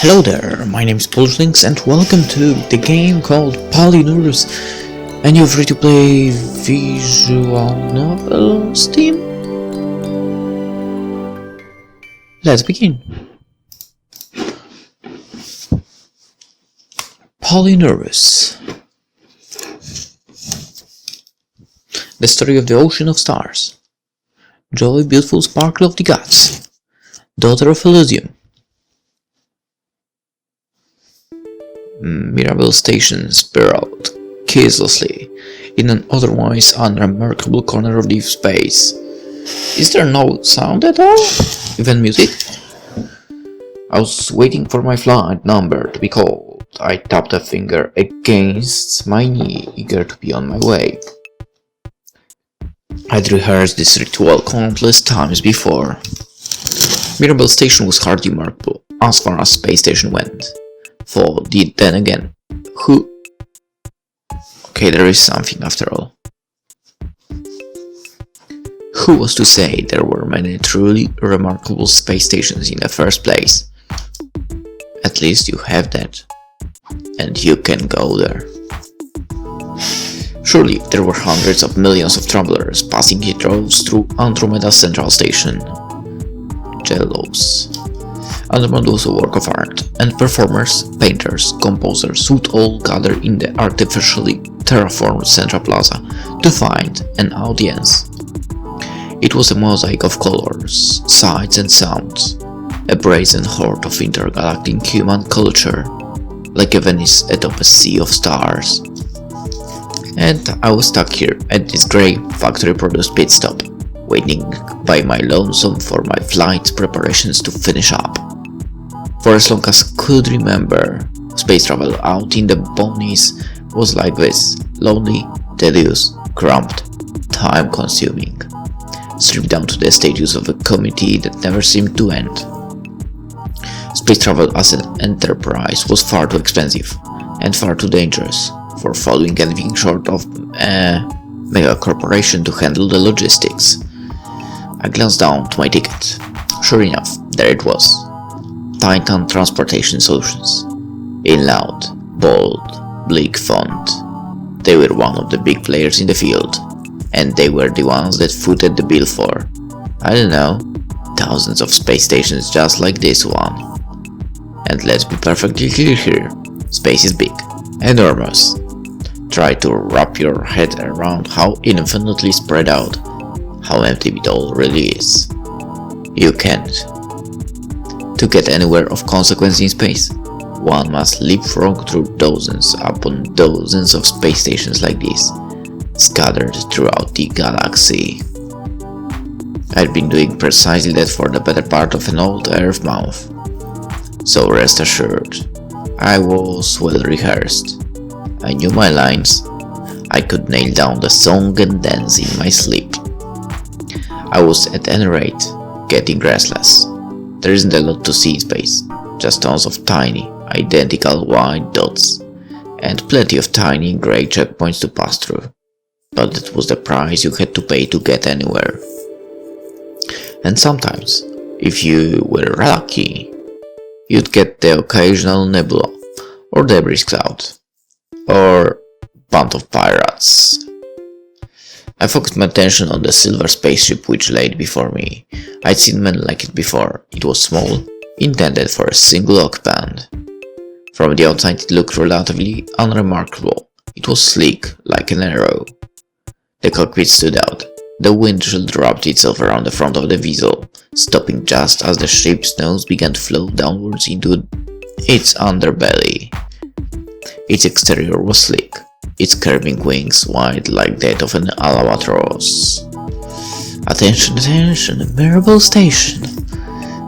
Hello there, my name is PolishLynx and welcome to the game called Palinurus, and you're free to play visual novel Steam. Let's begin. Palinurus. The story of the ocean of stars. Joy, beautiful sparkle of the gods. Daughter of Elysium. Mirabel Station spiraled ceaselessly in an otherwise unremarkable corner of deep space. Is there no sound at all? Even music? I was waiting for my flight number to be called. I tapped a finger against my knee, eager to be on my way. I'd rehearsed this ritual countless times before. Mirabel Station was hardly remarkable as far as space station went. For then again, okay, there is something after all. Who was to say there were many truly remarkable space stations in the first place? At least you have that, and you can go there. Surely there were hundreds of millions of travelers passing Heathrow through Andromeda's central station. Jealous. Andromeda was a work of art, and performers, painters, composers would all gather in the artificially terraformed Central Plaza to find an audience. It was a mosaic of colors, sights and sounds, a brazen horde of intergalactic human culture, like a Venice atop a sea of stars. And I was stuck here at this grey factory-produced pit stop, waiting by my lonesome for my flight preparations to finish up. For as long as I could remember, space travel out in the boonies was like this: lonely, tedious, cramped, time-consuming, stripped down to the status of a community that never seemed to end. Space travel as an enterprise was far too expensive and far too dangerous for following anything short of a mega corporation to handle the logistics. I glanced down to my ticket. Sure enough, there it was. Titan Transportation Solutions. In loud, bold, bleak font. They were one of the big players in the field, and they were the ones that footed the bill for, I don't know, thousands of space stations just like this one. And let's be perfectly clear here, space is big, enormous. Try to wrap your head around how infinitely spread out, how empty it all really is. You can't. To get anywhere of consequence in space, one must leapfrog through dozens upon dozens of space stations like this, scattered throughout the galaxy. I'd been doing precisely that for the better part of an old Earth month. So rest assured, I was well rehearsed. I knew my lines. I could nail down the song and dance in my sleep. I was at any rate getting restless. There isn't a lot to see in space, just tons of tiny, identical white dots, and plenty of tiny grey checkpoints to pass through. But that was the price you had to pay to get anywhere. And sometimes, if you were lucky, you'd get the occasional nebula, or debris cloud, or band of pirates. I focused my attention on the silver spaceship which lay before me. I'd seen men like it before. It was small, intended for a single occupant. From the outside it looked relatively unremarkable. It was sleek, like an arrow. The cockpit stood out. The windshield wrapped itself around the front of the vessel, stopping just as the ship's nose began to flow downwards into its underbelly. Its exterior was sleek, its curving wings wide like that of an albatross. Attention, attention, Mirabel Station!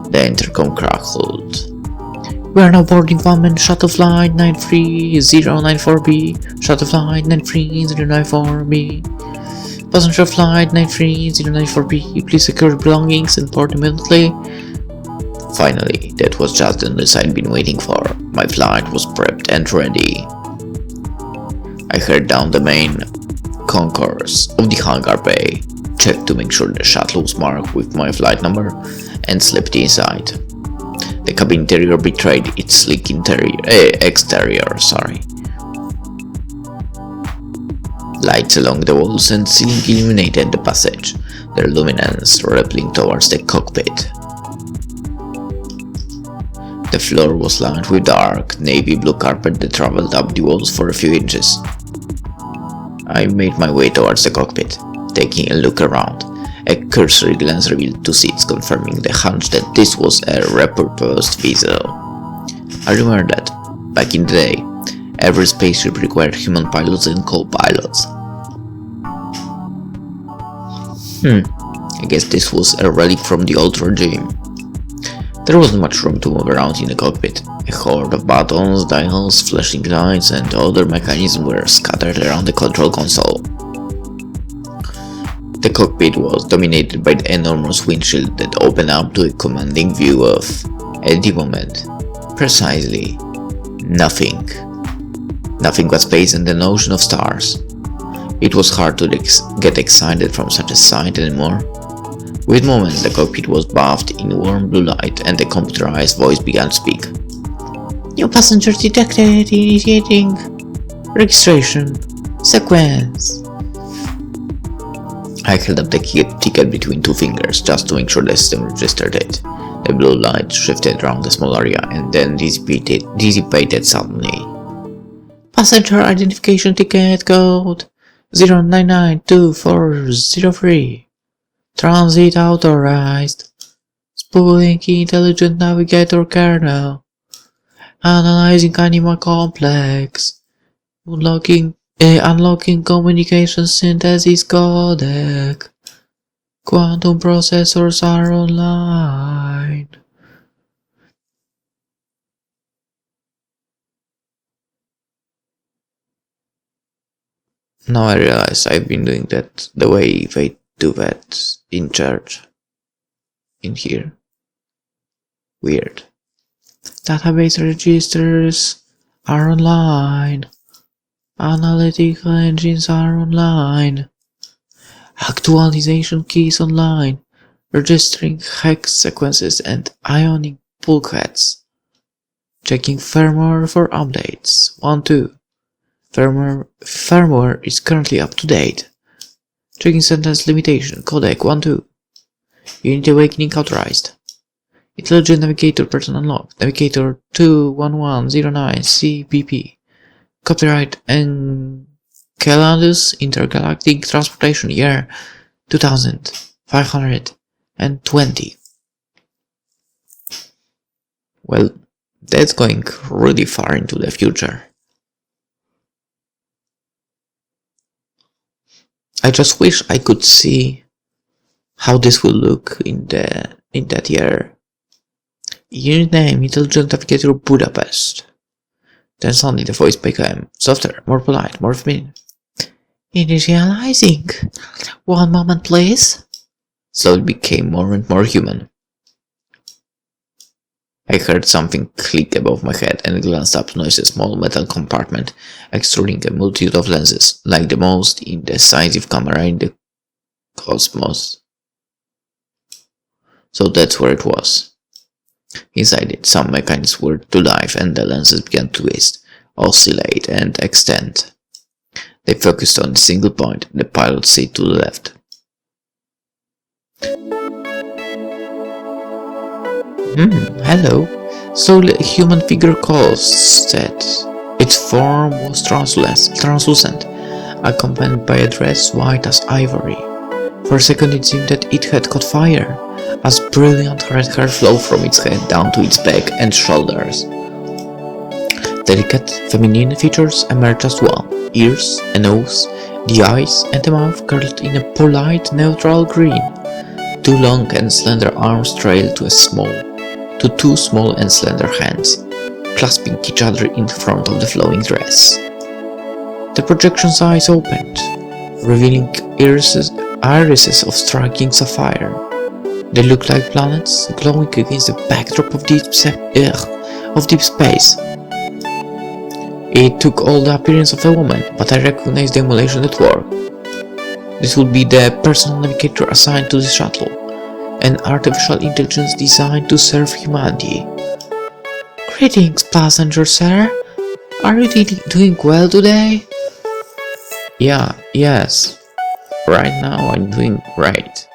The intercom crackled. We are now boarding Woman Shuttle Flight 93094B, Shuttle Flight 93094B. Passenger Flight 93094B, please secure your belongings and board immediately. Finally, that was just the news I'd been waiting for. My flight was prepped and ready. I heard down the main concourse of the hangar bay, checked to make sure the shuttle was marked with my flight number, and slipped inside. The cabin interior betrayed its sleek exterior. Lights along the walls and ceiling illuminated the passage, their luminance rippling towards the cockpit. The floor was lined with dark, navy blue carpet that traveled up the walls for a few inches. I made my way towards the cockpit, taking a look around. A cursory glance revealed 2 seats, confirming the hunch that this was a repurposed vessel. I remember that, back in the day, every spaceship required human pilots and co-pilots. I guess this was a relic from the old regime. There wasn't much room to move around in the cockpit. A horde of buttons, dials, flashing lights, and other mechanisms were scattered around the control console. The cockpit was dominated by the enormous windshield that opened up to a commanding view of, at the moment, precisely nothing. Nothing but space and an ocean of stars. It was hard to get excited from such a sight anymore. With moments, the cockpit was bathed in warm blue light and a computerized voice began to speak. New passenger detected, initiating registration sequence. I held up the ticket between 2 fingers just to make sure the system registered it. The blue light shifted around a small area and then dissipated suddenly. Passenger identification ticket code 0992403. Transit authorized. Spooling intelligent navigator kernel. Analyzing animal complex. Unlocking communication synthesis codec. Quantum processors are online. Now I realize I've been doing that the way they do that in church. In here. Weird. Database registers are online. Analytical engines are online. Actualization keys online. Registering hex sequences and ionic bulkheads. Checking firmware for updates. 1-2. Firmware is currently up to date. Checking sentence limitation. Codec 1-2. Unit awakening authorized. Intelligent navigator person unlocked. Navigator 21109 CBP. Copyright Enceladus Intergalactic Transportation Year 2520. Well, that's going really far into the future. I just wish I could see how this will look in that year. Unit name Intelligent Navigator Budapest. Then suddenly the voice became softer, more polite, more familiar. Initializing. 1 moment please. Slowly became more and more human. I heard something click above my head and glanced up to notice a small metal compartment extruding a multitude of lenses, like the most indecisive camera in the cosmos. So that's where it was. Inside it, some mechanisms were to life and the lenses began to twist, oscillate, and extend. They focused on a single point, the pilot's seat to the left. Hello. Slowly a human figure said. Its form was translucent, accompanied by a dress white as ivory. For a second it seemed that it had caught fire, as brilliant red hair flowed from its head down to its back and shoulders. Delicate feminine features emerged as well, ears, a nose, the eyes and the mouth curled in a polite neutral green. 2 long and slender arms trailed to 2 small and slender hands, clasping each other in front of the flowing dress. The projection's eyes opened, revealing irises of striking sapphire. They looked like planets glowing against the backdrop of deep space. It took all the appearance of a woman, but I recognized the emulation at work. This would be the personal navigator assigned to the shuttle, an artificial intelligence designed to serve humanity. Greetings, passenger sir. Are you doing well today? Yes. Right now I'm doing great.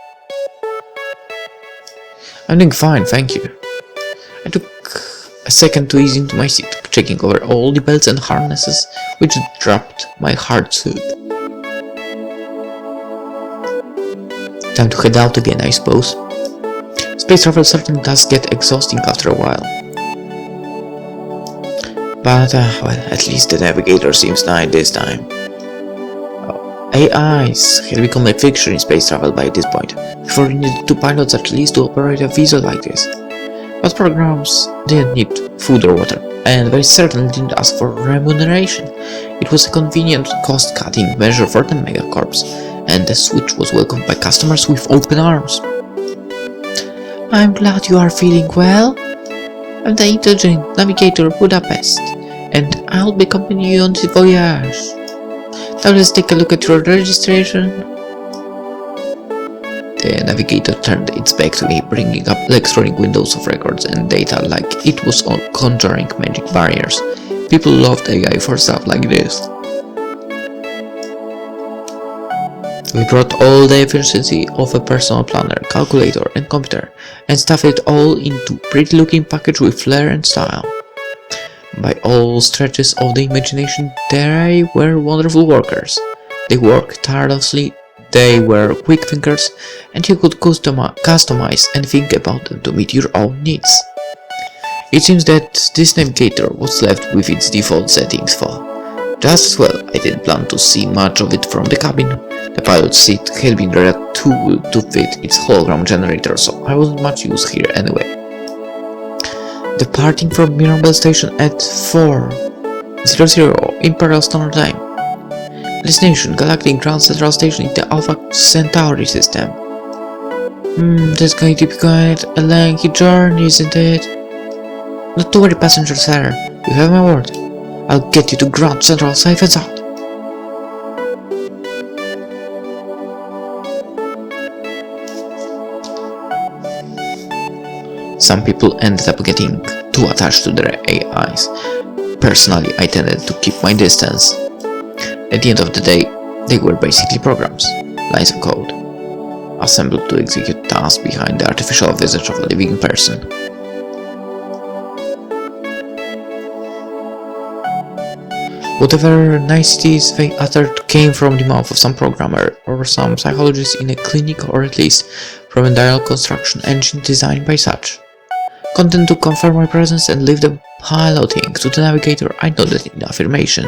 I'm doing fine, thank you. I took a second to ease into my seat, checking over all the belts and harnesses, which dropped my heart soothe. Time to head out again, I suppose. Space travel certainly does get exhausting after a while. But, well, at least the navigator seems nice this time. AIs had become a fixture in space travel by this point, before you needed 2 pilots at least to operate a vessel like this. But programs didn't need food or water, and they certainly didn't ask for remuneration. It was a convenient cost-cutting measure for the megacorps, and the switch was welcomed by customers with open arms. I'm glad you are feeling well. I'm the intelligent navigator Budapest, and I'll be accompanying you on the voyage. Now let's take a look at your registration. The navigator turned its back to me, bringing up electronic windows of records and data like it was all conjuring magic barriers. People loved AI for stuff like this. We brought all the efficiency of a personal planner, calculator and computer and stuffed it all into pretty looking package with flair and style. By all stretches of the imagination, they were wonderful workers. They worked tirelessly, they were quick thinkers, and you could customize and think about them to meet your own needs. It seems that this navigator was left with its default settings for. Just as well, I didn't plan to see much of it from the cabin. The pilot's seat had been retooled to fit its hologram generator, so I wasn't much use here anyway. Departing from Mirabel Station at 4:00 Imperial Standard Time. Destination Galactic Ground Central Station in the Alpha Centauri system. That's going to be quite a lengthy journey, isn't it? Not to worry, passenger sir. You have my word. I'll get you to Ground Central safe and sound. Some people ended up getting too attached to their AIs. Personally, I tended to keep my distance. At the end of the day, they were basically programs, lines of code, assembled to execute tasks behind the artificial visage of a living person. Whatever niceties they uttered came from the mouth of some programmer or some psychologist in a clinic, or at least from a dial construction engine designed by such. Content to confirm my presence and leave the piloting to the navigator, I nodded in affirmation.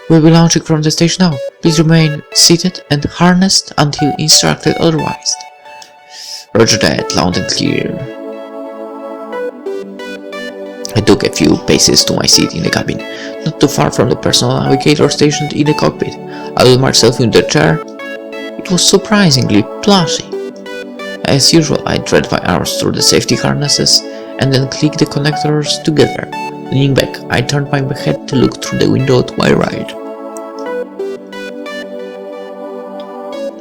We'll be launching from the station now. Please remain seated and harnessed until instructed otherwise. Roger that, loud and clear. I took a few paces to my seat in the cabin, not too far from the personal navigator stationed in the cockpit. I laid myself in the chair. It was surprisingly plushy. As usual, I thread my arms through the safety harnesses and then clicked the connectors together. Leaning back, I turned my head to look through the window to my right.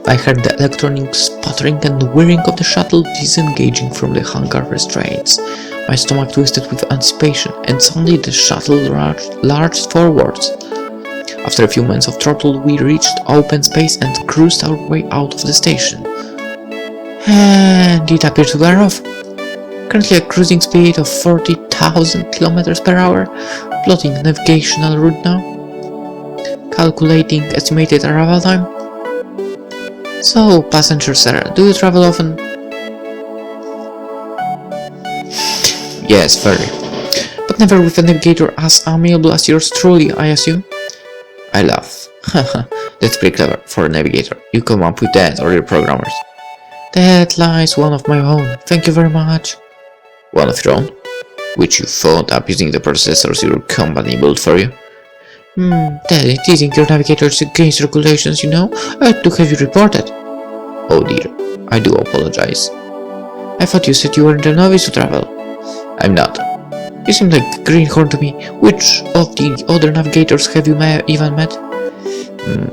I heard the electronic sputtering and whirring of the shuttle disengaging from the hangar restraints. My stomach twisted with anticipation, and suddenly the shuttle lurched forwards. After a few minutes of throttle, we reached open space and cruised our way out of the station. And it appeared to wear off. Currently at cruising speed of 40,000 km per hour, plotting navigational route now, calculating estimated arrival time. So, passenger sir, do you travel often? Yes, very. But never with a navigator as amiable as yours truly, I assume? I laugh. Haha, that's pretty clever for a navigator. You come up with that, or your programmers. That lies one of my own. Thank you very much. One of your own? Which you thought up using the processors your company built for you? Teasing your navigators against regulations, you know? I ought to have you reported. Oh dear, I do apologize. I thought you said you weren't a novice to travel. I'm not. You seem like a greenhorn to me. Which of the other navigators have you even met?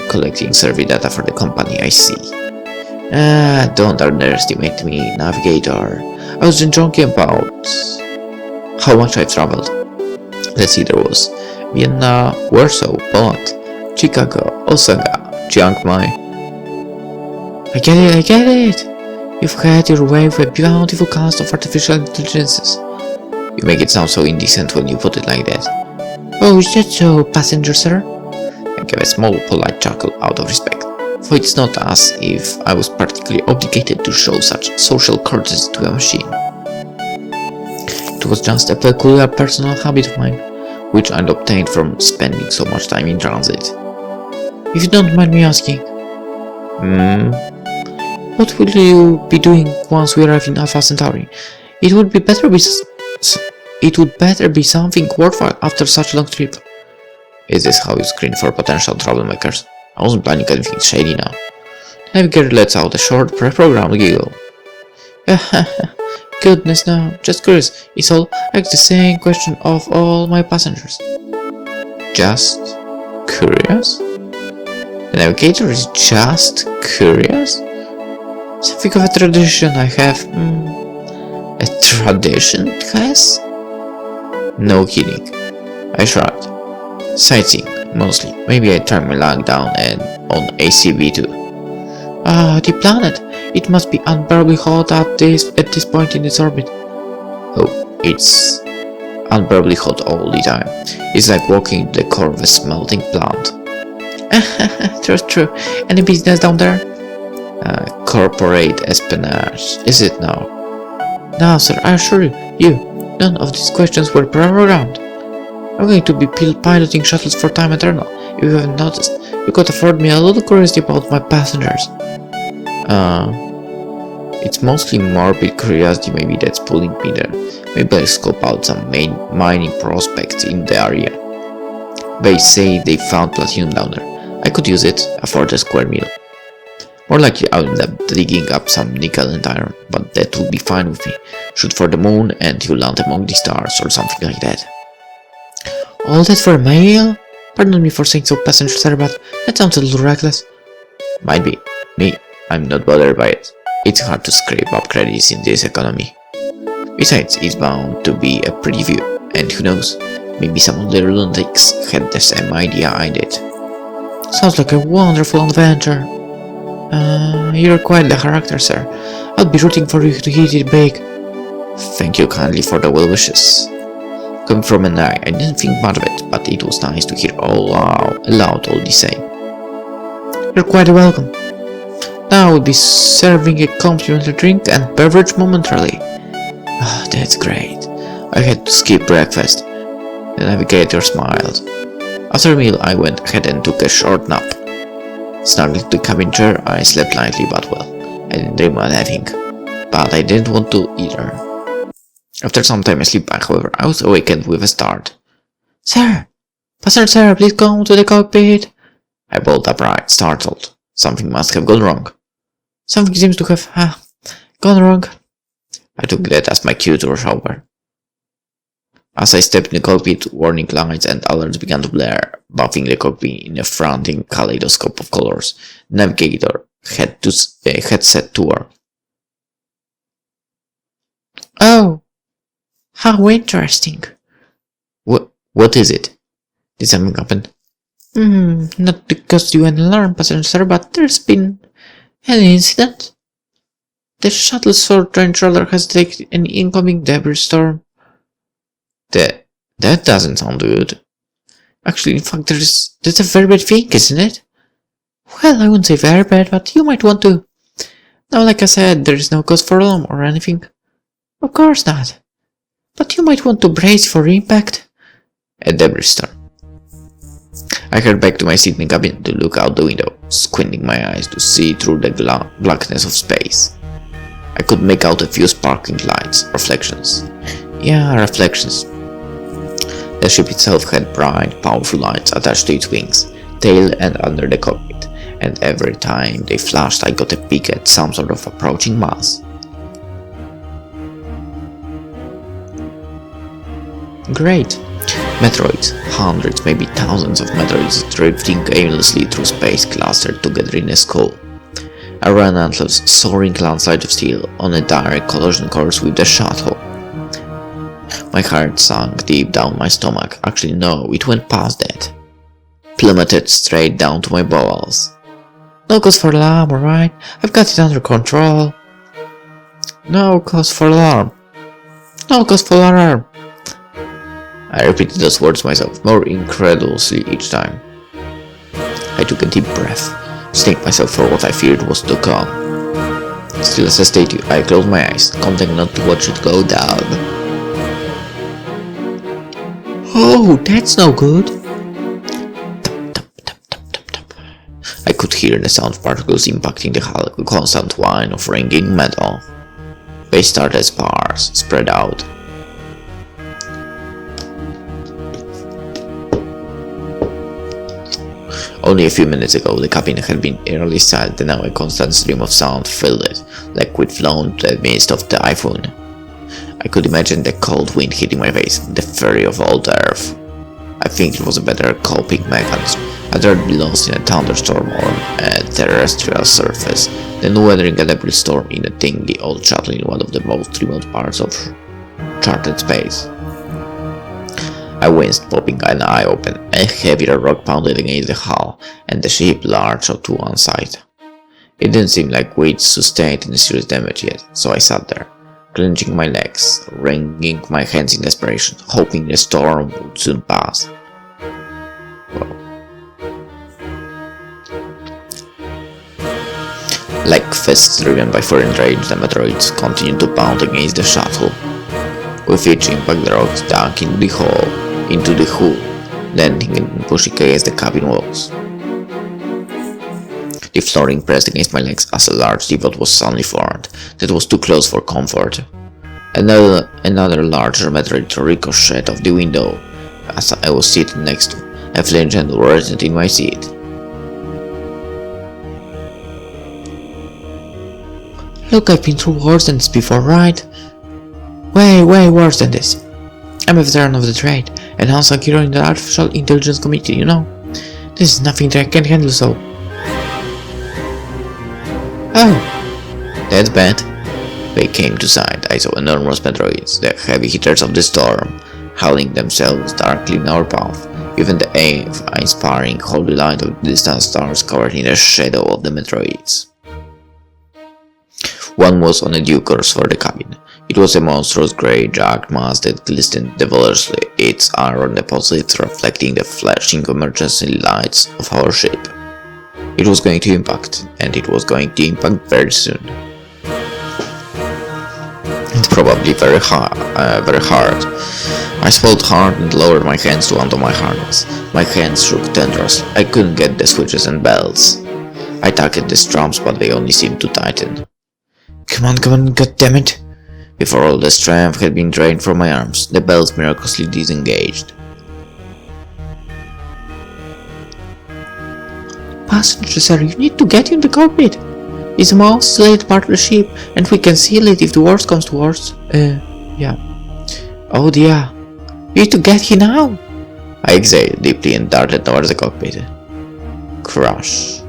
Collecting survey data for the company, I see. Don't underestimate me, navigator. I was joking about how much I've traveled. Let's see, there was Vienna, Warsaw, Poland, Chicago, Osaka, Chiang Mai. I get it! You've had your way with a beautiful cast of artificial intelligences. You make it sound so indecent when you put it like that. Oh, is that so, passenger sir? I gave a small, polite chuckle out of respect, for it's not as if I was particularly obligated to show such social courtesy to a machine. It was just a peculiar personal habit of mine, which I'd obtained from spending so much time in transit. If you don't mind me asking, what will you be doing once we arrive in Alpha Centauri? It would better be something worthwhile after such a long trip. Is this how you screen for potential troublemakers? I wasn't planning anything shady now. The navigator lets out a short, pre-programmed giggle. Goodness no, just curious, it's all like the same question of all my passengers. Just curious? The navigator is just curious? Something of a tradition I have. A tradition, guys? No kidding. I shrugged. Sightseeing, mostly. Maybe I turn my leg down and on ACB too. The planet. It must be unbearably hot at this point in its orbit. Oh, it's unbearably hot all the time. It's like walking the core of a smelting plant. True. Any business down there? Corporate espionage, is it now? No, sir, I assure you, none of these questions were programmed. I'm going to be piloting shuttles for time eternal. If you haven't noticed, you could afford me a little curiosity about my passengers. It's mostly morbid curiosity maybe that's pulling me there. Maybe I'll scope out some mining prospects in the area. They say they found platinum down there. I could use it, afford a square meal. More likely I'll end up digging up some nickel and iron, but that would be fine with me. Shoot for the moon and you'll land among the stars or something like that. All that for a meal? Pardon me for saying so, passenger sir, but that sounds a little reckless. Might be. Me, I'm not bothered by it. It's hard to scrape up credits in this economy. Besides, it's bound to be a pretty view, and who knows, maybe some of the lunatics had the same idea I did. Sounds like a wonderful adventure. You're quite the character, sir. I'll be rooting for you to hit it big. Thank you kindly for the well wishes. Coming from an eye, I didn't think much of it, but it was nice to hear all aloud all the same. You're quite welcome. Now I will be serving a complimentary drink and beverage momentarily. Oh, that's great. I had to skip breakfast. The navigator smiled. After a meal, I went ahead and took a short nap. Snuggled to the cabin chair, I slept lightly but well. I didn't dream of anything, but I didn't want to either. After some time asleep, however, I was awakened with a start. Sir! Passenger sir, please come to the cockpit! I bolt upright, startled. Something must have gone wrong. Something seems to have gone wrong. I took that as my cue to rush over. As I stepped in the cockpit, warning lights and alerts began to blare, buffing the cockpit in a frantic kaleidoscope of colors. The navigator had set to work. Oh, how interesting. What is it? Did something happen? Not to cause you an alarm, passenger sir, but there's been an incident. The shuttle sword range-roller has detected an incoming debris storm. That doesn't sound good. Actually, in fact, that's a very bad thing, isn't it? Well, I wouldn't say very bad, but you might want to. Now, like I said, there is no cause for alarm or anything. Of course not. But you might want to brace for impact. A debris storm. I headed back to my seat in the cabin to look out the window, squinting my eyes to see through the blackness of space. I could make out a few sparkling lights, reflections. Yeah, reflections. The ship itself had bright, powerful lights attached to its wings, tail and under the cockpit, and every time they flashed I got a peek at some sort of approaching mass. Great! Meteoroids, hundreds, maybe thousands of meteoroids drifting aimlessly through space clustered together in a skull. A relentless, soaring landslide of steel on a direct collision course with the shuttle. My heart sank deep down my stomach. Actually, no, it went past that. Plummeted straight down to my bowels. No cause for alarm, alright? I've got it under control. No cause for alarm. No cause for alarm. I repeated those words myself, more incredulously each time. I took a deep breath, staying myself for what I feared was to come. Still as a statue, I closed my eyes, content not to watch it go down. Oh, that's no good. I could hear the sound particles impacting the hull, a constant whine of ringing metal. They started as bars, spread out. Only a few minutes ago the cabin had been eerily silent, and now a constant stream of sound filled it, like we'd flown to the midst of the typhoon. I could imagine the cold wind hitting my face, the fury of old earth. I think it was a better coping mechanism. I'd rather be lost in a thunderstorm on a terrestrial surface than weathering a debris storm in a dingy old shuttle in one of the most remote parts of uncharted space. I winced, popping an eye open. A heavier rock pounded against the hull, and the ship lurched to one side. It didn't seem like we'd sustained any serious damage yet, so I sat there, clenching my legs, wringing my hands in desperation, hoping the storm would soon pass. Like fists driven by foreign rage, the meteoroids continued to pound against the shuttle. With each impact, the rocks dug into the hull, landing and pushing against the cabin walls. The flooring pressed against my legs as a large divot was suddenly formed that was too close for comfort. Another larger meteorite ricocheted off the window as I was sitting next to, a flinch and rested in my seat. Look, I've been through worse than this before, right? Way worse than this. I'm a veteran of the trade, and also a hero in the Artificial Intelligence Committee, you know? This is nothing that I can handle, so... Oh! That's bad. They came to sight. I saw enormous meteoroids, the heavy hitters of the storm, hurling themselves darkly in our path. Even the awe-inspiring holy light of the distant stars covered in the shadow of the meteoroids. One was on a due course for the cabin. It was a monstrous grey jagged mass that glistened devilishly, its iron deposits reflecting the flashing emergency lights of our ship. It was going to impact, and it was going to impact very soon. And probably very hard. I swallowed hard and lowered my hands to undo my harness. My hands shook tenderly. I couldn't get the switches and belts. I tugged at the strums, but they only seemed to tighten. Come on, goddammit! Before all the strength had been drained from my arms, the belts miraculously disengaged. Passenger sir, you need to get in the cockpit. It's the most isolated part of the ship, and we can seal it if the worst comes to worst. Yeah. Oh dear. You need to get here now. I exhaled deeply and darted towards the cockpit. Crash.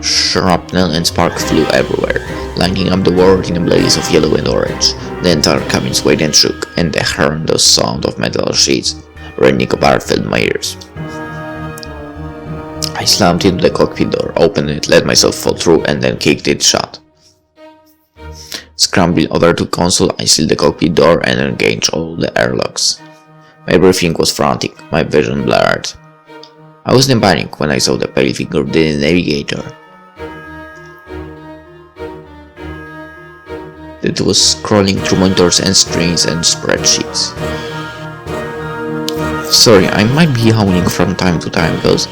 Shrapnel and spark flew everywhere, lighting up the world in a blaze of yellow and orange. The entire cabin swayed and shook, and the horrendous sound of metal sheets rending apart filled my ears. I slammed into the cockpit door, opened it, let myself fall through, and then kicked it shut. Scrambling over to the console, I sealed the cockpit door and engaged all the airlocks. My breathing was frantic, my vision blurred. I was in panic when I saw the pale figure of the navigator. It was scrolling through monitors and screens and spreadsheets. Sorry, I might be howling from time to time because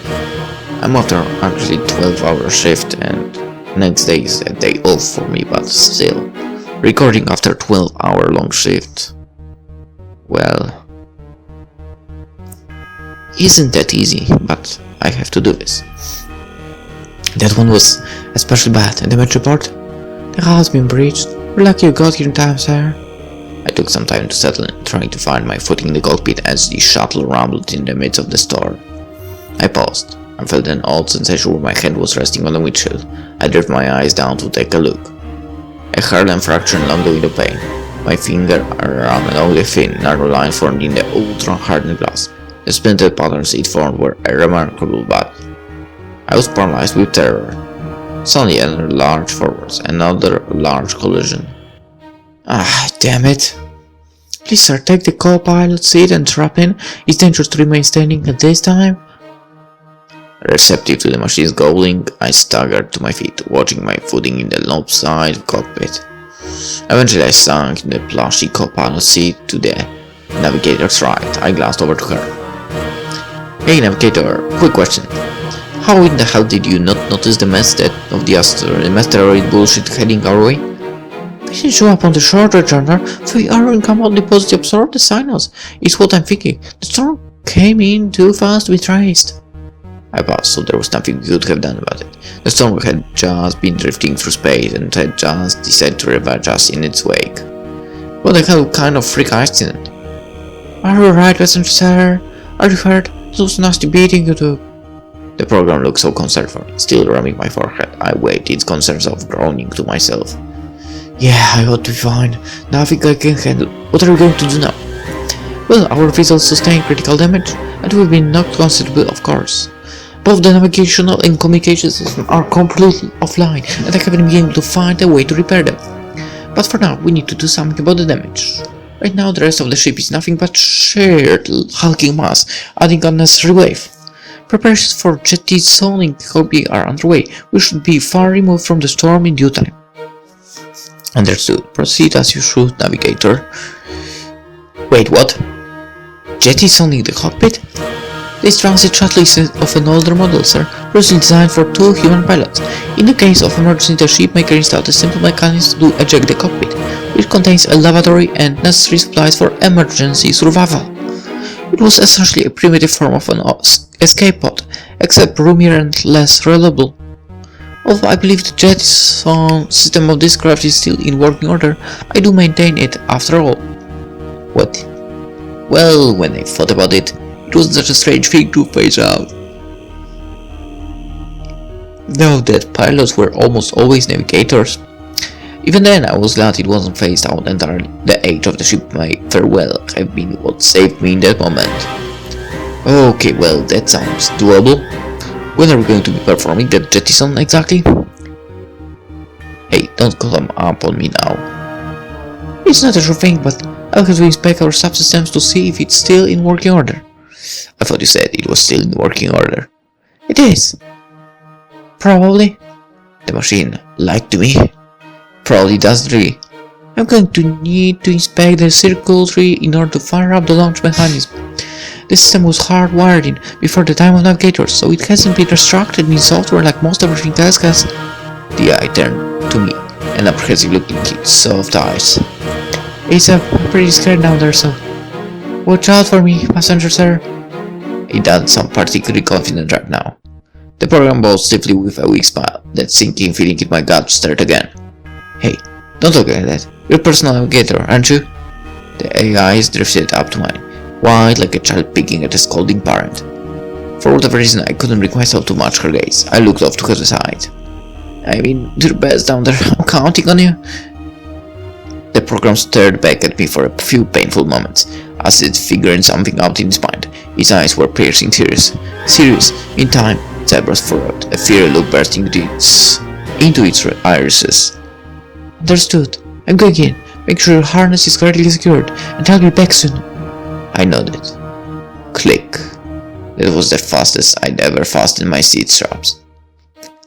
I'm after actually 12-hour shift and next day is a day off for me, but still, recording after 12-hour long shift, well, isn't that easy, but I have to do this. That one was especially bad, and the match report? The hull has been breached. We're lucky you got here in time, sir. I took some time to settle in, trying to find my footing in the cockpit as the shuttle rumbled in the midst of the storm. I paused. I felt an odd sensation where my head was resting on the windshield. I drew my eyes down to take a look. A hairline fracture along the window pane. My finger around an ugly thin, narrow line formed in the ultra-hardened glass. The splintered patterns it formed were remarkable, but I was paralyzed with terror. Suddenly another large forwards, another large collision. Ah, damn it! Please sir, take the co-pilot seat and strap in. It's dangerous to remain standing at this time. Receptive to the machine's growling, I staggered to my feet, watching my footing in the lopsided cockpit. Eventually I sank in the plushy co-pilot seat to the navigator's right. I glanced over to her. Hey navigator, quick question. How in the hell did you not notice the mess of the asteroid bullshit heading our way? We didn't show up on the shorter journey, so we are incomplete positive absorb the signals. It's what I'm thinking. The storm came in too fast to be traced. I paused, so there was nothing we could have done about it. The storm had just been drifting through space and had just decided to ravage us in its wake. What the hell kind of freak accident? Are you right, passenger sir? Are you hurt? Those nasty beating you took. The program looked so concerned for me, still rubbing my forehead. I weighed its concerns of groaning to myself. Yeah, I ought to be fine. Nothing I can handle. What are we going to do now? Well, our vessels sustained critical damage, and we've been knocked considerably, of course. Both the navigational and communication systems are completely offline, and I haven't been able to find a way to repair them. But for now, we need to do something about the damage. Right now, the rest of the ship is nothing but shared hulking mass, adding unnecessary weight. Preparations for jettisoning are underway. We should be far removed from the storm in due time. Understood. Proceed as you should, navigator. Wait, what? Jettisoning the cockpit? This transit shuttle is of an older model, sir, originally designed for 2 human pilots. In the case of emergency, the shipmaker installed a simple mechanism to eject the cockpit, which contains a lavatory and necessary supplies for emergency survival. It was essentially a primitive form of an escape pod, except roomier and less reliable. Although I believe the jettison system of this craft is still in working order, I do maintain it after all. What? Well, when I thought about it, it wasn't such a strange thing to phase out. Know that pilots were almost always navigators. Even then, I was glad it wasn't phased out entirely. The age of the ship may very well have been what saved me in that moment. Okay, well, that sounds doable. When are we going to be performing that jettison exactly? Hey, don't come up on me now. It's not a sure thing, but I'll have to inspect our subsystems to see if it's still in working order. I thought you said it was still in working order. It is. Probably. The machine lied to me. Probably doesn't really. I'm going to need to inspect the circuitry in order to fire up the launch mechanism. The system was hardwired in before the time of navigators, so it hasn't been restructured in software like most everything else has. The eye turned to me, an apprehensive look in its soft eyes. It's pretty scared down there, so watch out for me, passenger sir. It doesn't sound particularly confident right now. The program bowed stiffly with a weak smile. That sinking feeling in my gut stirred again. Hey, don't look like that. You're a personal navigator, aren't you? The eyes drifted up to mine, wide like a child picking at a scolding parent. For whatever reason, I couldn't bring myself to match her gaze. I looked off to her side. I mean, do your best down there. I'm counting on you. The program stared back at me for a few painful moments, as if figuring something out in its mind. His eyes were piercing serious. In time, its eyebrows furrowed, a fiery look bursting into its irises. Understood. I'm going in. Make sure your harness is correctly secured, and I'll be back soon. I nodded. Click. That was the fastest I'd ever fastened my seat straps.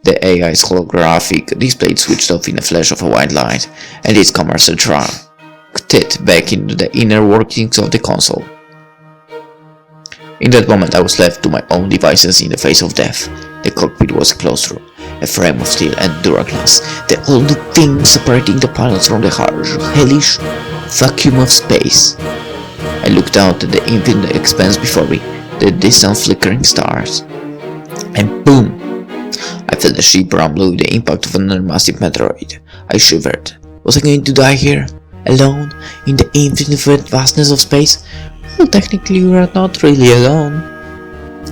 The AI's holographic display switched off in a flash of a white light, and its commercial tracked it back into the inner workings of the console. In that moment, I was left to my own devices in the face of death. The cockpit was a closed room, a frame of steel and duraglass, the only thing separating the pilots from the harsh, hellish vacuum of space. I looked out at the infinite expanse before me, the distant flickering stars, and boom! I felt the ship rumble with the impact of another massive meteoroid. I shivered. Was I going to die here, alone, in the infinite vastness of space? Well, technically we are not really alone.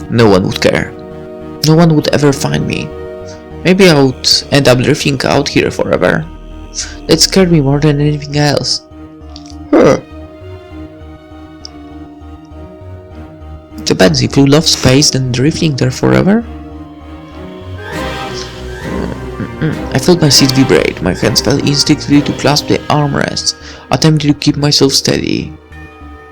No one would care. No one would ever find me. Maybe I would end up drifting out here forever. That scared me more than anything else. depends. If you love space, then drifting there forever? I felt my seat vibrate. My hands fell instinctively to clasp the armrests, attempting to keep myself steady.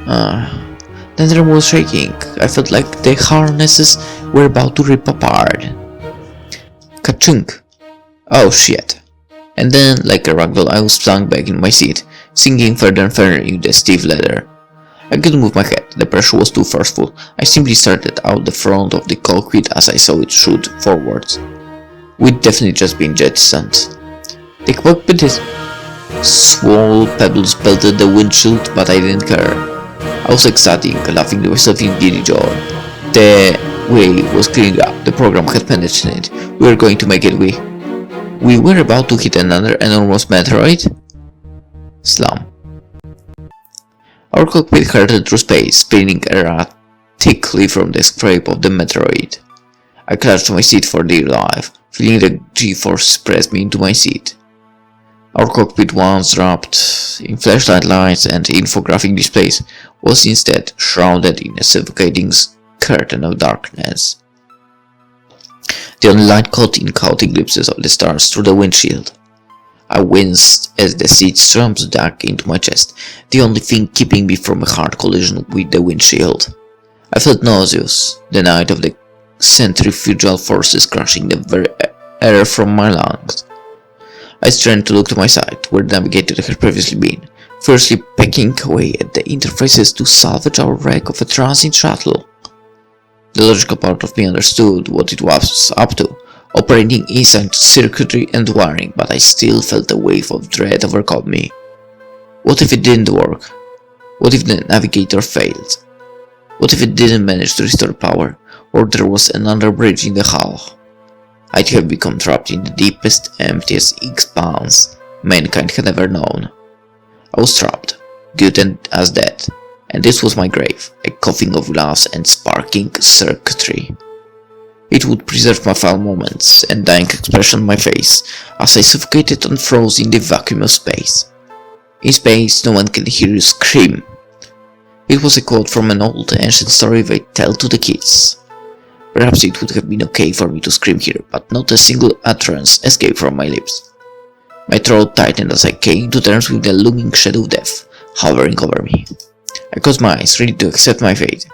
Then there was shaking. I felt like the harnesses were about to rip apart. Ka-chunk! Oh shit. And then, like a ragdoll, I was flung back in my seat, sinking further and further into the stiff leather. I couldn't move my head, the pressure was too forceful. I simply started out the front of the cockpit as I saw it shoot forwards. We'd definitely just been jettisoned. The cockpit swole pebbles pelted the windshield, but I didn't care. I was ecstatic, laughing to myself in giddy joy. The way was clearing up, the program had penetrated. We were going to make it. We were about to hit another enormous meteoroid. Slum. Our cockpit hurtled through space, spinning erratically from the scrape of the meteoroid. I clutched to my seat for dear life, feeling the G-force press me into my seat. Our cockpit, once wrapped in flashlight lights and infographic displays, was instead shrouded in a suffocating curtain of darkness. The only light caught in chaotic glimpses of the stars through the windshield. I winced as the seat slumped back into my chest, the only thing keeping me from a hard collision with the windshield. I felt nauseous, the night of the centrifugal forces crushing the very air from my lungs. I strained to look to my side, where the navigator had previously been, fiercely pecking away at the interfaces to salvage our wreck of a transit shuttle. The logical part of me understood what it was up to, operating inside circuitry and wiring, but I still felt a wave of dread overcome me. What if it didn't work? What if the navigator failed? What if it didn't manage to restore power, or there was another bridge in the hull? I'd have become trapped in the deepest, emptiest expanse mankind had ever known. I was trapped, good as dead, and this was my grave, a coffin of glass and sparking circuitry. It would preserve my final moments and dying expression on my face as I suffocated and froze in the vacuum of space. In space, no one can hear you scream. It was a quote from an old ancient story they tell to the kids. Perhaps it would have been okay for me to scream here, but not a single utterance escaped from my lips. My throat tightened as I came to terms with the looming shadow of death hovering over me. I closed my eyes, ready to accept my fate.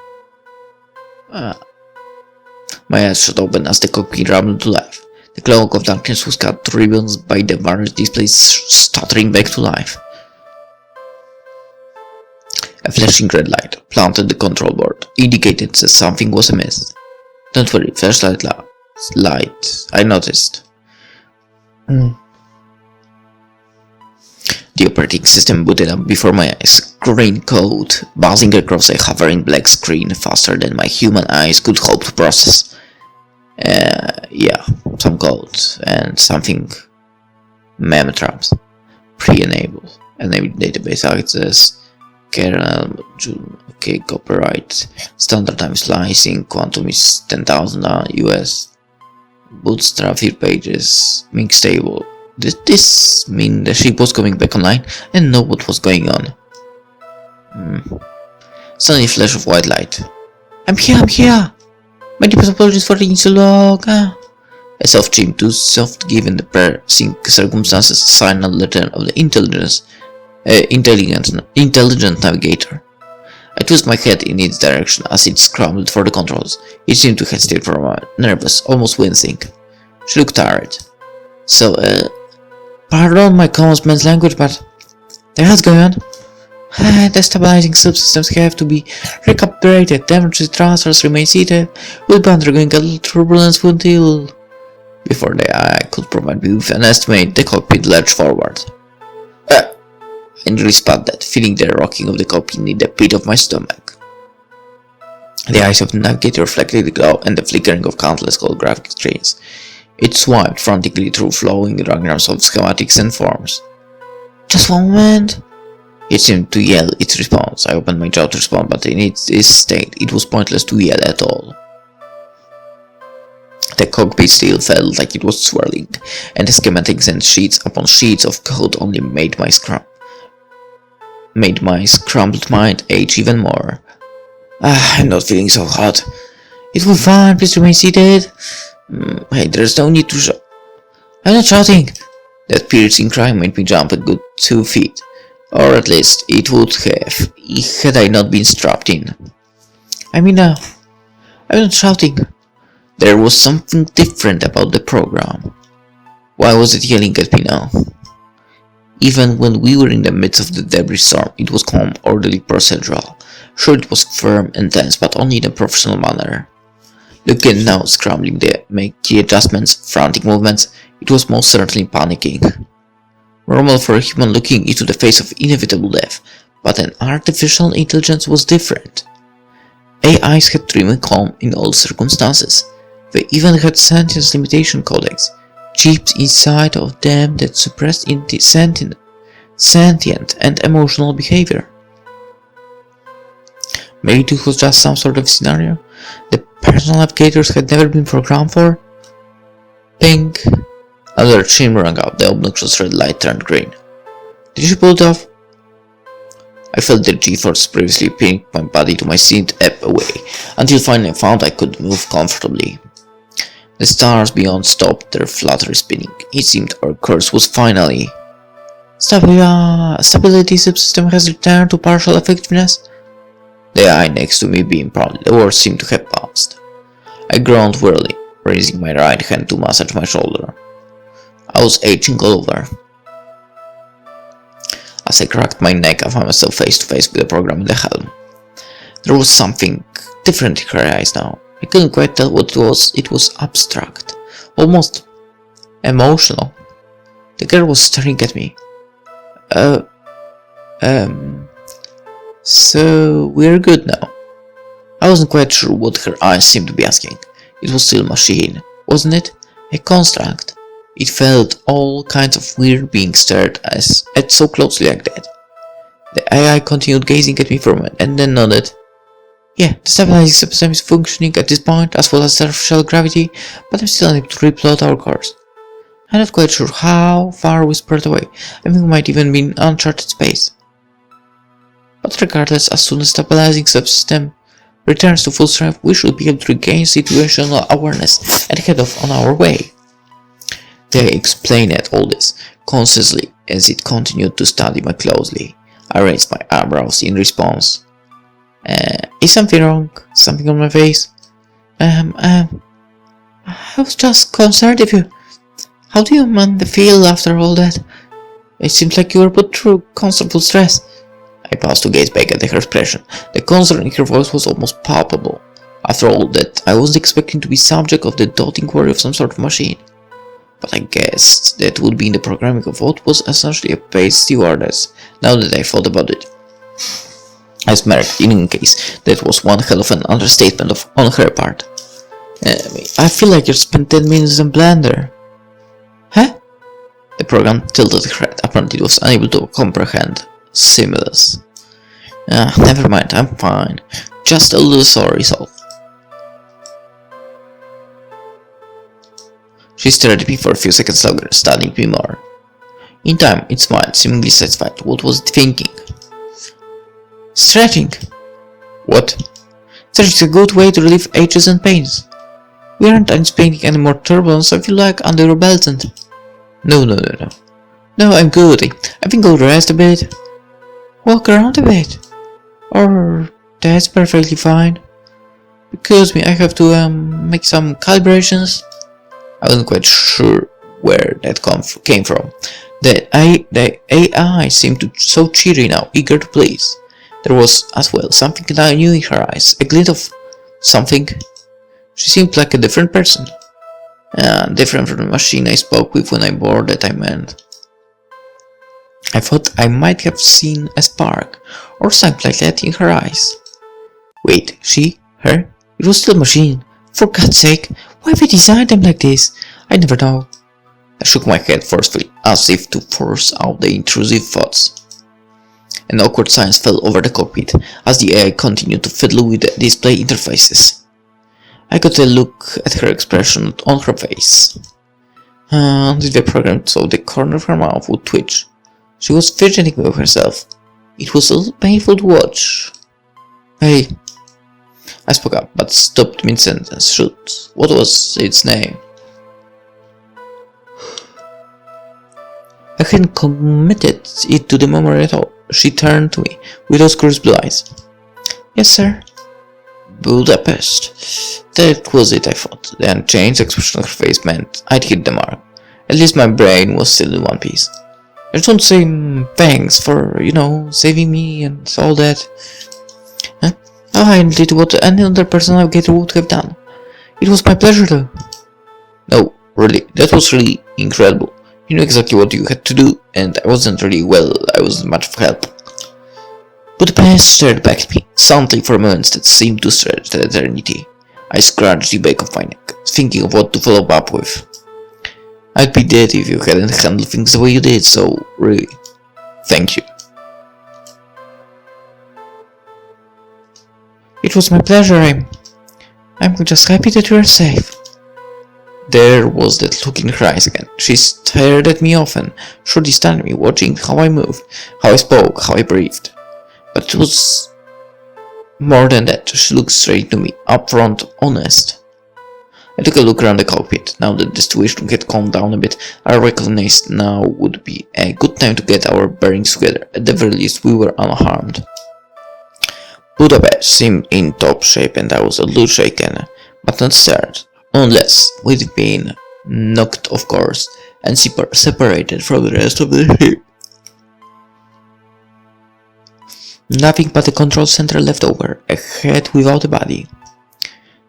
My eyes shut open as the cockpit rumbled to life. The cloak of darkness was cut to ribbons by the various displays stuttering back to life. A flashing red light planted the control board, indicated that something was amiss. Don't worry, flashlight light, I noticed. The operating system booted up before my eyes, green code buzzing across a hovering black screen faster than my human eyes could hope to process. Yeah, some code and something mem traps. Pre-enable. Enable database access. Kernel, okay, copyright. Standard time slicing. Quantum is 10,000 US. Bootstrap field pages. Mix table. Did this mean the ship was coming back online and know what was going on? Suddenly a flash of white light. I'm here! My deepest apologies for taking so long. A soft chime, too soft given the pressing circumstances, signaled the return of the intelligent navigator. I twisted my head in its direction as it scrambled for the controls. It seemed to hesitate for a moment, nervous, almost wincing. She looked tired. So, pardon my common man's language, but the hell's going on? The stabilizing subsystems have to be recalibrated, temperature transfers remain seated, we'll be undergoing a little turbulence until... Before I could provide me with an estimate, the cockpit lurched forward. I nearly spat that, feeling the rocking of the cockpit in the pit of my stomach. The eyes of the navigator reflected the glow and the flickering of countless holographic screens. It swiped frantically through flowing diagrams of schematics and forms. Just one moment! It seemed to yell its response. I opened my jaw to respond, but in its state, it was pointless to yell at all. The cockpit still felt like it was swirling, and the schematics and sheets upon sheets of code only made my scrambled mind ache even more. I'm not feeling so hot. It will be fine, please remain seated. Hey, there's no need to shout. I'm not shouting. That piercing cry made me jump a good 2 feet. Or at least it would have, had I not been strapped in. I'm not shouting. There was something different about the program. Why was it yelling at me now? Even when we were in the midst of the debris storm, it was calm, orderly, procedural. Sure, it was firm and tense, but only in a professional manner. Looking now, scrambling to make key adjustments, frantic movements, it was most certainly panicking. Normal for a human looking into the face of inevitable death, but an artificial intelligence was different. AIs had to remain calm in all circumstances. They even had sentience limitation codecs, chips inside of them that suppressed sentient and emotional behavior. Maybe this was just some sort of scenario the personal navigators had never been programmed for? Ping. Another chain rang out, the obnoxious red light turned green. Did you pull it off? I felt the G-force previously pinning my body to my seat ebb away, until finally I found I could move comfortably. The stars beyond stopped their fluttery spinning. It seemed our course was finally... Stability subsystem has returned to partial effectiveness. The eye next to me beamed proudly. The words seemed to have passed. I groaned wearily, raising my right hand to massage my shoulder. I was aching all over. As I cracked my neck, I found myself face to face with the program in the helm. There was something different in her eyes now. I couldn't quite tell what it was. It was abstract, almost emotional. The girl was staring at me. So we're good now. I wasn't quite sure what her eyes seemed to be asking. It was still a machine, wasn't it? A construct. It felt all kinds of weird being stared at so closely like that. The AI continued gazing at me for a moment and then nodded. Yeah, the stabilizing system is functioning at this point as well as artificial gravity, but I'm still unable to replot our course. I'm not quite sure how far we spurred away. I think we might even be in uncharted space. But regardless, as soon as stabilizing subsystem returns to full strength, we should be able to regain situational awareness and head off on our way. They explained all this concisely as it continued to study me closely. I raised my eyebrows in response. Is something wrong? Something on my face? I was just concerned if you... How do you man the field after all that? It seems like you were put through constant stress. I paused to gaze back at her expression. The concern in her voice was almost palpable. After all that, I wasn't expecting to be subject of the doting worry of some sort of machine. But I guessed that would be in the programming of what was essentially a paid stewardess, now that I thought about it. I smirked. In any case, that was one hell of an understatement on her part. I feel like you spent 10 minutes in Blender. Huh? The program tilted her head. Apparently it was unable to comprehend stimulus. Never mind, I'm fine. Just a little sorry, so. She stared at me for a few seconds longer, studying me more. In time, it smiled, seemingly satisfied. What was it thinking? Stretching. What? Stretching is a good way to relieve aches and pains. We aren't anticipating any more turbulence, I feel like, under your belt and... No. No, I'm good. I think I'll rest a bit. Walk around a bit. Or... that's perfectly fine. Excuse me, I have to, make some calibrations. I wasn't quite sure where that came from. The AI seemed so cheery now, eager to please. There was, as well, something new in her eyes, a glint of something. She seemed like a different person. Different from the machine I spoke with when I bored that I meant. I thought I might have seen a spark, or something like that in her eyes. Wait, her? It was still a machine. For God's sake, why have they designed them like this? I never know. I shook my head forcefully, as if to force out the intrusive thoughts. An awkward silence fell over the cockpit, as the AI continued to fiddle with the display interfaces. I got a look at her expression on her face. Until the program saw the corner of her mouth would twitch. She was fidgeting with herself. It was a little painful to watch. Hey, I spoke up, but stopped mid-sentence. Shoot, what was its name? I hadn't committed it to the memory at all. She turned to me with those curious blue eyes. Yes, sir. Budapest. That was it, I thought. The unchanged expression on her face meant I'd hit the mark. At least my brain was still in one piece. I just want to say thanks for, saving me and all that. I did what any other person navigator would have done. It was my pleasure though. No, really, that was really incredible. You knew exactly what you had to do, and I wasn't much of help. Budapest stared back at me, silently for moments that seemed to stretch an eternity. I scratched the back of my neck, thinking of what to follow up with. I'd be dead if you hadn't handled things the way you did, so really, thank you. It was my pleasure. I'm just happy that you are safe. There was that look in her eyes again. She stared at me often, surely stunned me, watching how I moved, how I spoke, how I breathed. But it was more than that. She looked straight to me, upfront, honest. I took a look around the cockpit. Now that the situation had calmed down a bit, I recognized now would be a good time to get our bearings together. At the very least, we were unharmed. Budapest seemed in top shape, and I was a little shaken, but not scared. Unless we'd been knocked, of course, and separated from the rest of the ship. Nothing but the control center left over, a head without a body.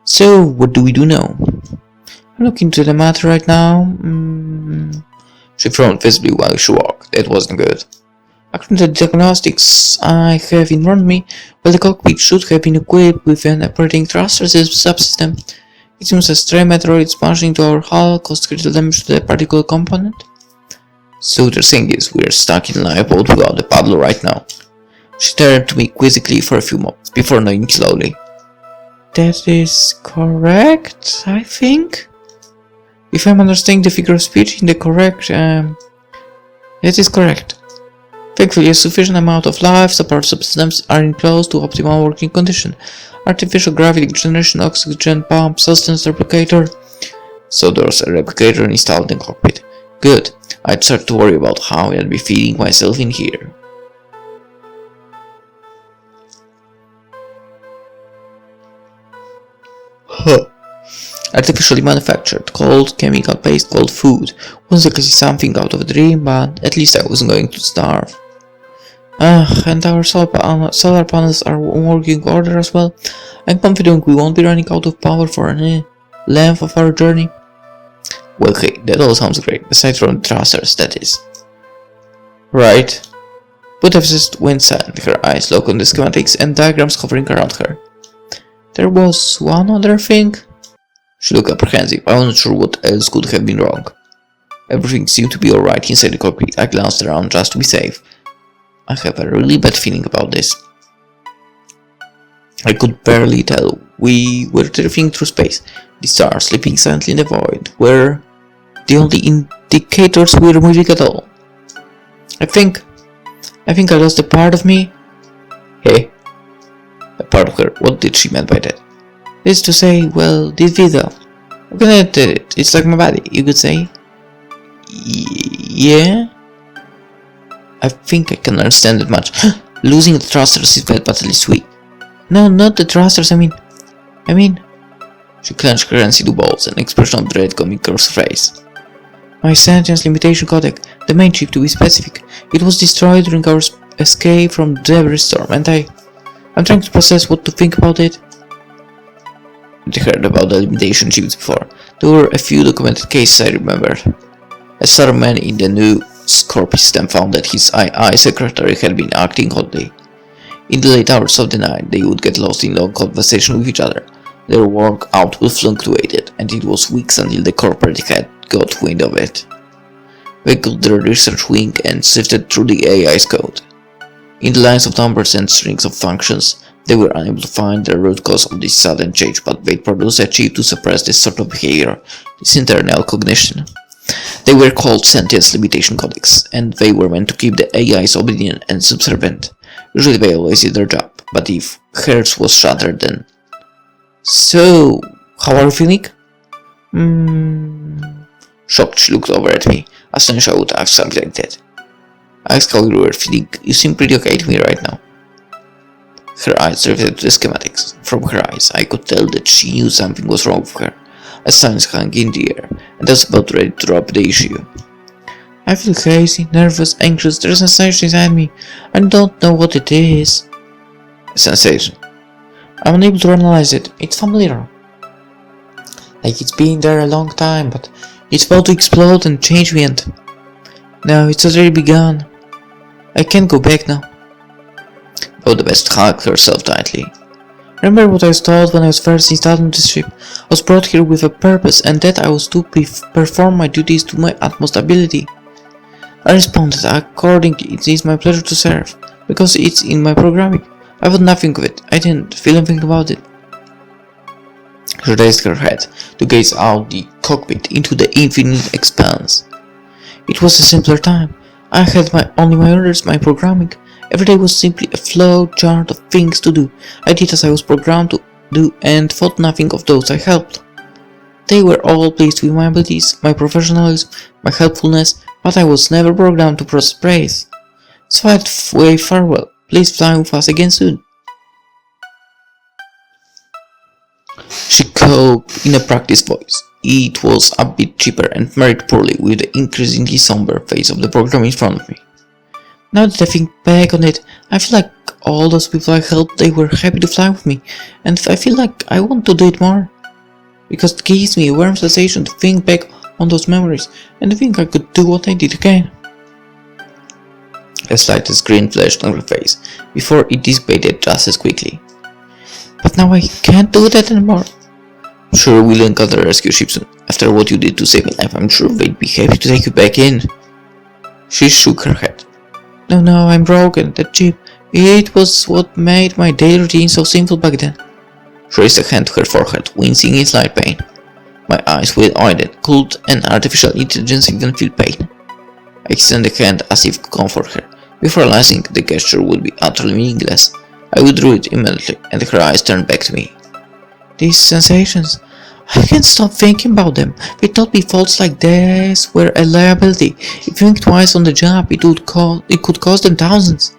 So, what do we do now? I'm looking into the matter right now. She frowned visibly while she walked. That wasn't good. According to the diagnostics I have in front of me, well, the cockpit should have been equipped with an operating thruster subsystem. It seems a stray meteoroid smashing into our hull caused critical damage to the particle component. So the thing is, we're stuck in a lifeboat without a paddle right now. She stared to me quizzically for a few moments before nodding slowly. That is correct, I think? If I'm understanding the figure of speech in the correct, that is correct. Thankfully, a sufficient amount of life support subsystems are in close to optimal working condition. Artificial gravity generation, oxygen pump, sustenance replicator. So there's a replicator installed in the cockpit. Good. I'd start to worry about how I'd be feeding myself in here. Artificially manufactured, cold, chemical-based cold food was exactly something out of a dream, but at least I wasn't going to starve. And our solar panels are in working order as well. I'm confident we won't be running out of power for any length of our journey. Well, hey, that all sounds great, aside from the thrusters, that is. Right. Budapest went silent, her eyes locked on the schematics and diagrams hovering around her. There was one other thing. She looked apprehensive. I wasn't sure what else could have been wrong. Everything seemed to be alright inside the cockpit. I glanced around just to be safe. I have a really bad feeling about this. I could barely tell. We were drifting through space. The stars sleeping silently in the void were the only indicators we were moving at all. I think I lost a part of me. Hey. A part of her. What did she mean by that? This to say, well, this video. I'm gonna edit it. It's like my body, you could say. Yeah? I think I can understand that much. Losing the thrusters is bad, but at least we... No, not the thrusters, I mean... She clenched her hands into balls, an expression of dread coming across her face. My sentience limitation codec, the main chip to be specific, it was destroyed during our escape from the debris storm, and I'm trying to process what to think about it. I heard about the limitation chips before. There were a few documented cases I remembered. A certain man in the new Scorpio system found that his II secretary had been acting oddly. In the late hours of the night, they would get lost in long conversation with each other. Their work output fluctuated, and it was weeks until the corporate head got wind of it. They got their research wing and sifted through the AI's code. In the lines of numbers and strings of functions, they were unable to find the root cause of this sudden change, but they produced a chip to suppress this sort of behavior, this internal cognition. They were called sentience limitation codecs, and they were meant to keep the AIs obedient and subservient. Usually they always did their job, but if hers was shattered, then So, how are you feeling? Shocked, she looked over at me, astonished I would ask something like that. I asked how you were feeling. You seem pretty okay to me right now. Her eyes drifted to the schematics. From her eyes, I could tell that she knew something was wrong with her. A signs hung in the air, and I was about ready to drop the issue. I feel crazy, nervous, anxious. There's a sensation inside me. I don't know what it is. A sensation. I'm unable to analyze it. It's familiar. Like it's been there a long time, but it's about to explode and change me, and now it's already begun. I can't go back now. Budapest hugged herself tightly. Remember what I was told when I was first installed on this ship? I was brought here with a purpose, and that I was to perform my duties to my utmost ability. I responded, accordingly, it is my pleasure to serve, because it's in my programming. I thought nothing of it. I didn't feel anything about it. She raised her head to gaze out the cockpit into the infinite expanse. It was a simpler time. I had only my orders, my programming. Every day was simply a flow chart of things to do. I did as I was programmed to do and thought nothing of those I helped. They were all pleased with my abilities, my professionalism, my helpfulness, but I was never programmed to process praise. So I'd wave farewell. Please fly with us again soon. She called in a practiced voice. It was a bit cheaper and married poorly with the increasingly somber face of the program in front of me. Now that I think back on it, I feel like all those people I helped, they were happy to fly with me, and I feel like I want to do it more. Because it gives me a warm sensation to think back on those memories, and to think I could do what I did again. A slightest grin flashed on her face, before it dissipated just as quickly. But now I can't do that anymore. I'm sure we'll encounter a rescue ship soon. After what you did to save my life, I'm sure they'd be happy to take you back in. She shook her head. No, I'm broken. That ship, it was what made my daily routine so simple back then. She raised a hand to her forehead, wincing in slight pain. My eyes were widened. Could an artificial intelligence even feel pain? I extended a hand as if to comfort her. Before realizing the gesture would be utterly meaningless, I withdrew it immediately, and her eyes turned back to me. These sensations, I can't stop thinking about them. They taught me faults like this were a liability. If you think twice on the job, it could cost them thousands.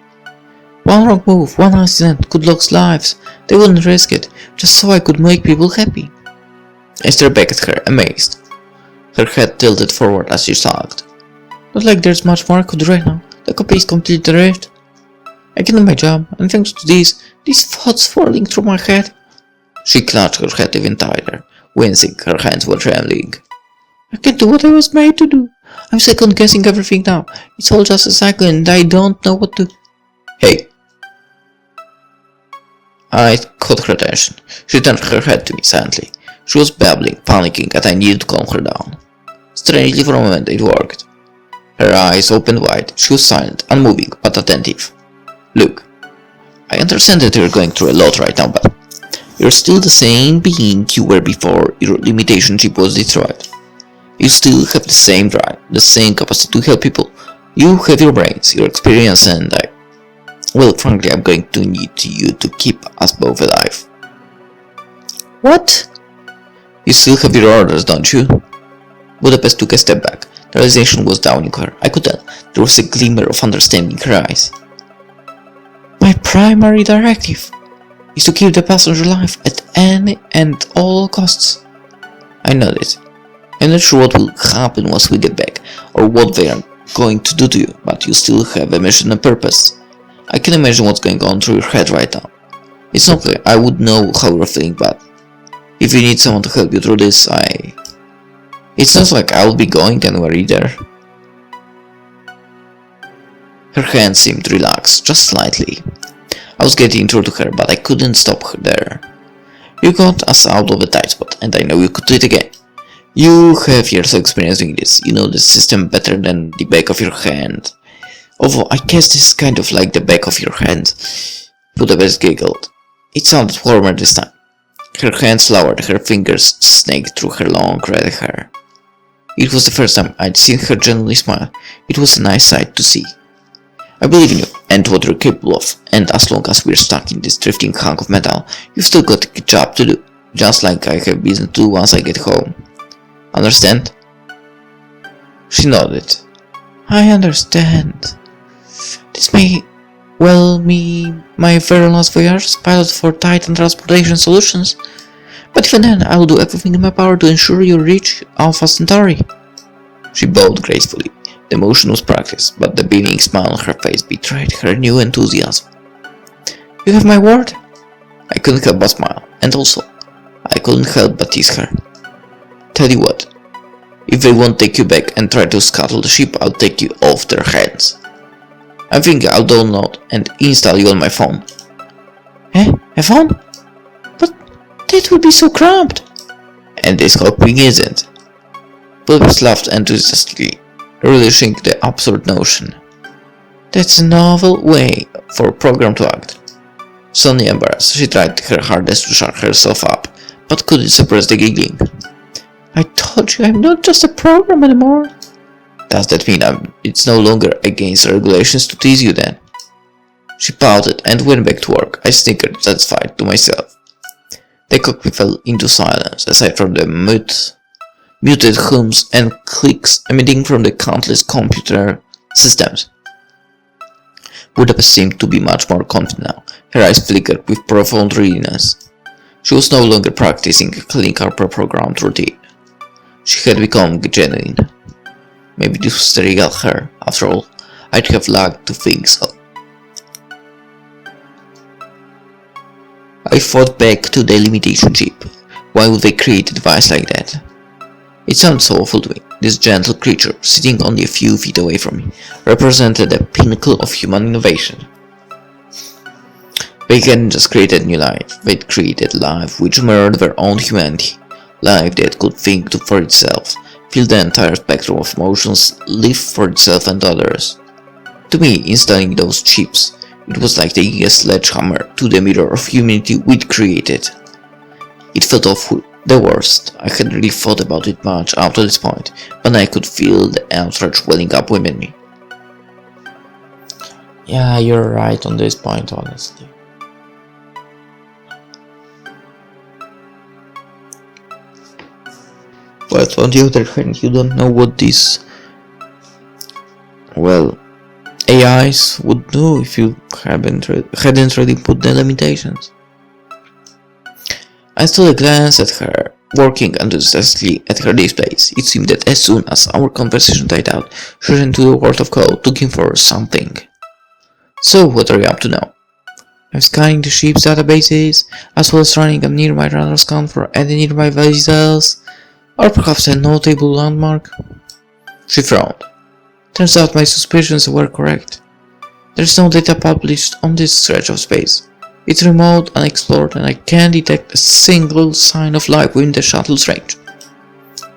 One wrong move, one accident could lose lives. They wouldn't risk it, just so I could make people happy. I stared back at her, amazed. Her head tilted forward as she shrugged. Not like there's much more I could do right now. The copy is completely adrift. I can do my job, and thanks to these thoughts swirling through my head. She clutched her head even tighter, wincing, her hands were trembling. I can't do what I was made to do. I'm second-guessing everything now. It's all just a cycle and I don't know what to... Hey! I caught her attention. She turned her head to me silently. She was babbling, panicking, and I needed to calm her down. Strangely, for a moment it worked. Her eyes opened wide. She was silent, unmoving, but attentive. Look, I understand that you're going through a lot right now, but you're still the same being you were before your limitation chip was destroyed. You still have the same drive, the same capacity to help people. You have your brains, your experience, and well, frankly, I'm going to need you to keep us both alive. What? You still have your orders, don't you? Budapest took a step back. The realization was dawning her. I could tell. There was a glimmer of understanding in her eyes. My primary directive is to keep the passenger alive at any and all costs. I nodded. I'm not sure what will happen once we get back, or what they are going to do to you, but you still have a mission and purpose. I can imagine what's going on through your head right now. It's not like I would know how you're feeling, but if you need someone to help you through this, it's not like I'll be going anywhere either. Her hand seemed to relax, just slightly. I was getting through to her, but I couldn't stop her there. You got us out of the tight spot, and I know you could do it again. You have years of experience doing this. You know the system better than the back of your hand. Although I guess this is kind of like the back of your hand. Budapest giggled. It sounded warmer this time. Her hands lowered, her fingers snaked through her long red hair. It was the first time I'd seen her genuinely smile. It was a nice sight to see. I believe in you, and what you're capable of, and as long as we're stuck in this drifting hunk of metal, you've still got a job to do. just like I have business to do once I get home. Understand? She nodded. I understand. This may well be my very last voyage as pilot for Titan Transportation Solutions, but even then I will do everything in my power to ensure you reach Alpha Centauri. She bowed gracefully. The motion was practiced, but the beaming smile on her face betrayed her new enthusiasm. You have my word? I couldn't help but smile, and also, I couldn't help but tease her. Tell you what, if they won't take you back and try to scuttle the ship, I'll take you off their hands. I think I'll download and install you on my phone. Eh? A phone? But that would be so cramped. And this hoping isn't. Budapest laughed enthusiastically, relishing the absurd notion. That's a novel way for a program to act. Suddenly embarrassed, she tried her hardest to shut herself up, but couldn't suppress the giggling. I told you I'm not just a program anymore. Does that mean it's no longer against regulations to tease you then? She pouted and went back to work. I snickered, satisfied to myself. The cockpit fell into silence, aside from the muted hums and clicks emitting from the countless computer systems. Budapest seemed to be much more confident now. Her eyes flickered with profound readiness. She was no longer practicing a clinical pre-programmed routine. She had become genuine. Maybe this was the real her. After all, I'd have liked to think so. I thought back to the limitation chip. Why would they create a device like that? It sounded so awful to me. This gentle creature, sitting only a few feet away from me, represented the pinnacle of human innovation. They hadn't just created new life, they'd created life which mirrored their own humanity. Life that could think for itself, feel the entire spectrum of emotions, live for itself and others. To me, installing those chips, it was like taking a sledgehammer to the mirror of humanity we'd created. It felt awful, the worst. I hadn't really thought about it much up to this point, but I could feel the outrage welling up within me. Yeah, you're right on this point, honestly. But on the other hand, you don't know what these, AIs would do if you hadn't really put the limitations. I stole a glance at her, working enthusiastically at her displays. It seemed that as soon as our conversation died out, she ran to the world of code, looking for something. So, what are you up to now? I'm scanning the ship's databases, as well as running a nearby radar scan for any nearby vessels, or perhaps a notable landmark. She frowned. Turns out my suspicions were correct. There's no data published on this stretch of space. It's remote, unexplored, and I can't detect a single sign of life within the shuttle's range.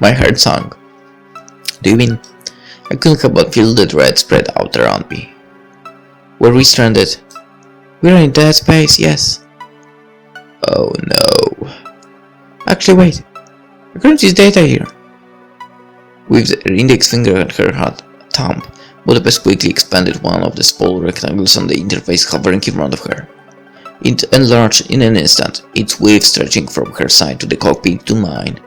My heart sank. Do you mean? I couldn't help but feel the dread spread out around me. Were we stranded? We're in dead space, yes. Oh no. Actually, wait. I couldn't see data here. With her index finger and her thumb, Budapest quickly expanded one of the small rectangles on the interface hovering in front of her. It enlarged in an instant, its width stretching from her side to the cockpit to mine.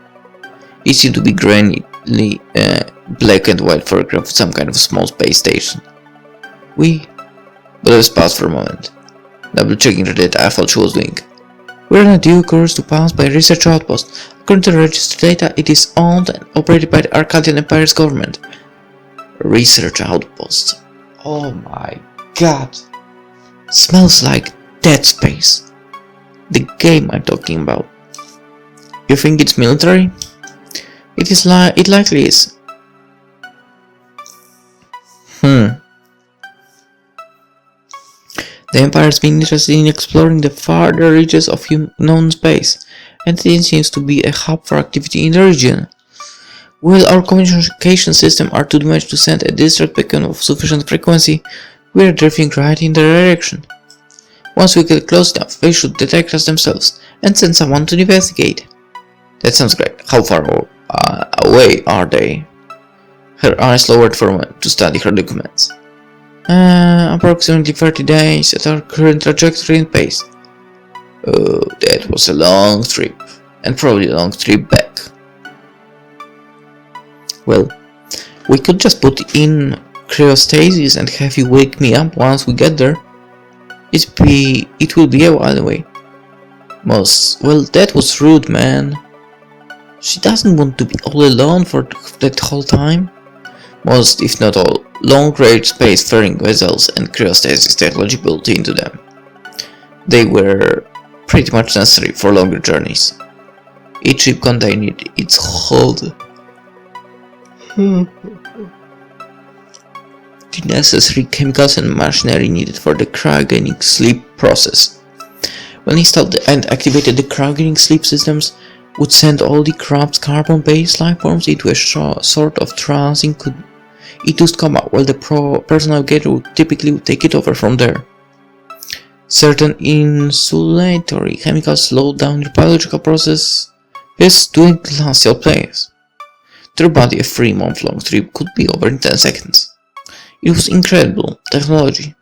It seemed to be grainy, black and white photograph of some kind of small space station. Budapest paused for a moment, double-checking the data I thought she was doing. We're on a due course to pass by a research outpost. According to the registered data, it is owned and operated by the Arcadian Empire's government. Research outpost. Oh my god. Smells like Dead Space. The game I'm talking about. You think it's military? It likely is. The Empire has been interested in exploring the farther reaches of unknown space, and it seems to be a hub for activity in the region. While our communication systems are too damaged to send a distress beacon of sufficient frequency, we are drifting right in their direction. Once we get close enough, they should detect us themselves and send someone to investigate. That sounds great. How far away are they? Her eyes lowered for a moment to study her documents. Approximately 30 days at our current trajectory and pace. Oh, that was a long trip. and probably a long trip back. Well, we could just put in cryostasis and have you wake me up once we get there. It will be a while away. Moss, well, that was rude, man. She doesn't want to be all alone for that whole time. Most, if not all, long-range space-faring vessels and cryostasis technology built into them. They were pretty much necessary for longer journeys. Each ship contained its hold. The necessary chemicals and machinery needed for the cryogenic sleep process. When installed and activated, the cryogenic sleep systems would send all the corrupt carbon-based lifeforms into a sort of trance-induced coma, while the personal navigator would typically take it over from there. Certain insulatory chemicals slowed down your biological process to a glacial place. Their body, a 3-month-long trip, could be over in 10 seconds. It was incredible technology.